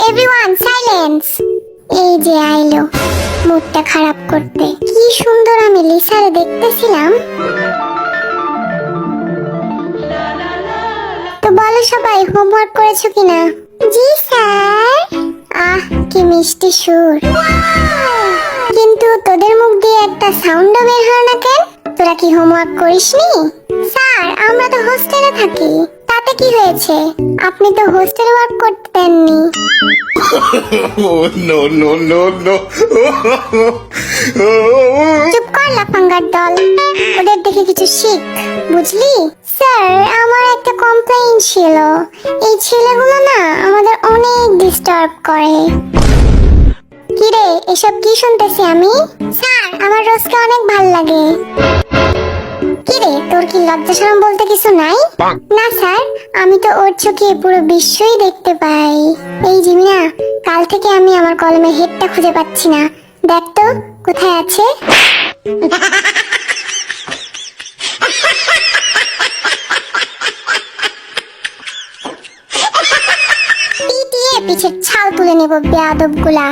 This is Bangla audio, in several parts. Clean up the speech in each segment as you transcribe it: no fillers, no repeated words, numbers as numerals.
Everyone silence. এই যে আইলো মুডটা খারাপ করতে। কি সুন্দর আমি লিসারে দেখতেছিলাম। তো বলো সবাই হোমওয়ার্ক করেছো কিনা? জি স্যার। আহ কি মিষ্টি সুর, কিন্তু তোদের মুখ দিয়ে একটা সাউন্ডও বের হয় না কেন? তোরা কি হোমওয়ার্ক করিসনি? স্যার আমরা তো হোস্টেলে থাকি। তাতে কি হয়েছে? আপনি তো হোস্টেল ওয়ার্ক করতে দেননি। No, no, no, no. চুপ কর লাফাঙ্গার দল, ওদের দেখে কিছু শিখ, বুঝলি? স্যার আমার একটা কমপ্লেইন ছিল। এই ছেলেগুলো না আমাদের অনেক ডিস্টার্ব করে। কিরে এসব কি শুনতেছি আমি? স্যার আমার রোজকে অনেক ভাল লাগে। কিরে তোর কি লজ্জা শরম বলতে কিছু নাই? না স্যার, আমি তো ওর চোখে পুরো বিশ্বই দেখতে পাই। এই জিমিনা, কাল থেকে আমি আমার কলমের হেডটা খুঁজে পাচ্ছি না। দেখ তো কোথায় আছে। পিটিয়ে পিছের ছাল তুলে নেব বেয়াদব গুলা।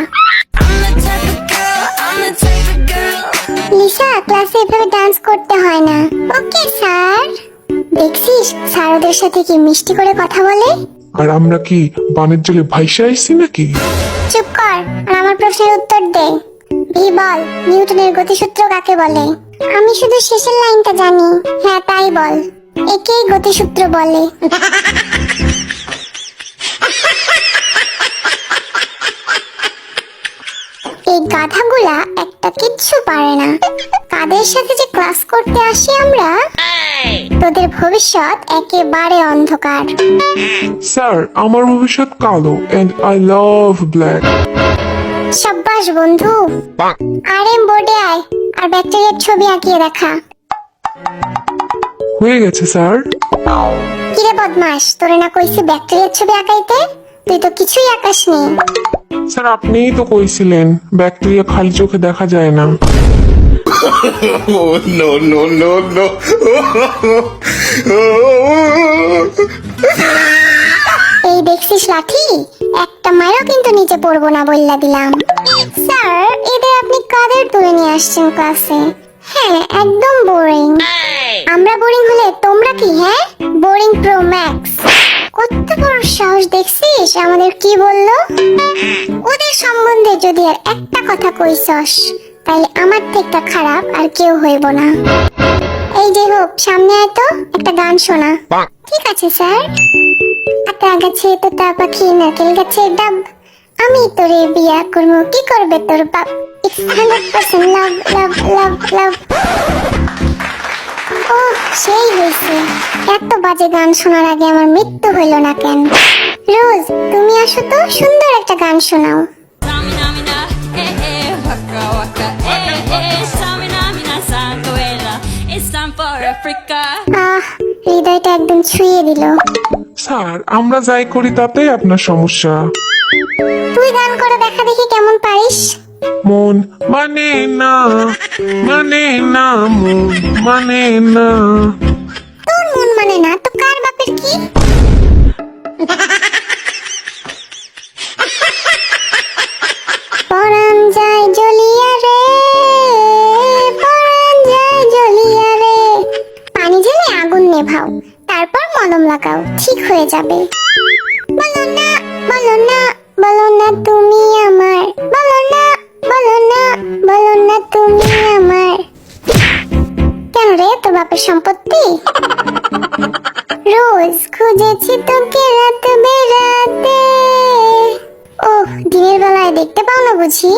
লিসা ক্লাসে এভাবে ডান্স করতে হয় না। Okay sir. দেখছিস স্যার ওদের সাথে কি মিষ্টি করে কথা বলে। আর আমরা কি বানের জলে ভাইসা আইছি নাকি? চুপ কর আর আমার প্রশ্নের উত্তর দে। ভি বল, নিউটনের গতিসূত্র কাকে বলে? আমি শুধু শেষের লাইনটা জানি। হ্যাঁ তাই বল, একেই গতিসূত্র বলে। এই গাধাগুলা একটা কিচ্ছু পারে না। কাদের সাথে যে ক্লাস করতে আসি আমরা। তোদের ভবিষ্যৎ একেবারে অন্ধকার। স্যার আমার ভবিষ্যৎ কালো এন্ড আই লাভ ব্ল্যাক। সাব্বাস বন্ধু। আরে বোর্ডে আয় আর ব্যাকটেরিয়ার ছবি আঁকিয়ে দেখা। হয়ে গেছে স্যার। কিরে বদমাস, তোরে না কইছি ব্যাকটেরিয়ার ছবি আঁকাইতে? তুই তো কিছুই আঁকাসনি। স্যার আপনিই তো কইছিলেন ব্যাকটেরিয়া খালি চোখে দেখা যায় না। Oh, no, no, no, no. এই দেখছিস লাঠি, একটা মারও কিন্তু নিচে পড়বো না বললা দিলাম। স্যার এদের আপনি কাদের তুলে নিয়ে আসছেন ক্লাসে? হ্যাঁ একদম বোরিং। আমরা বোরিং হলে তোমরা কি? হ্যাঁ বোরিং প্রো ম্যাক্স। কত বড় সাহস দেখছিস আমাদের কি বললো? ওদের সম্বন্ধে যদি আর একটা কথা কইছস তাইলে আমার থেকে খারাপ আর কেউ হইব না। এই যে হোক সামনে আয় তো, একটা গান শোনা। ঠিক আছে স্যার। আতা গাছে তোতা পাখি নারকেল গাছে ডাব, আমি তোরে বিয়া করবো, কি করবে তোর বাপ। It's 100% love, love, love, love. ও সেই হয়েছে। এত বাজে গান শোনার আগে আমার মৃত্যু হইল না কেন? রোজ তুমি আসো তো, সুন্দর একটা গান শোনাও। Samina mina, waka waka, samina mina santuela. It's time for Africa. আহ হৃদয়টা একদম ছুঁয়ে দিল। স্যার আমরা যাই করি তাতেই আপনার সমস্যা। তুই গান করে দেখা দেখি কেমন পারিস। মন মানে না, মানে না, মন মানে না। তোর মন মানে না তো কার বাপের কি? পরাণ যায় জ্বলিয়া রে, পরাণ যায় জ্বলিয়া রে। পানি ঢেলে আগুন নেভাও, তারপর মলম লাগাও, ঠিক হয়ে যাবে। বলো না, বলো না, বলো না তুমি আমার, বলো না, বলো না, বলো না তুমি আমার। কেন রে তোর বাপের সম্পত্তি? রোজ খুঁজেছি তোকে রাত বেরাতে। ও দিনের বেলায় দেখতে পাও না বুঝি?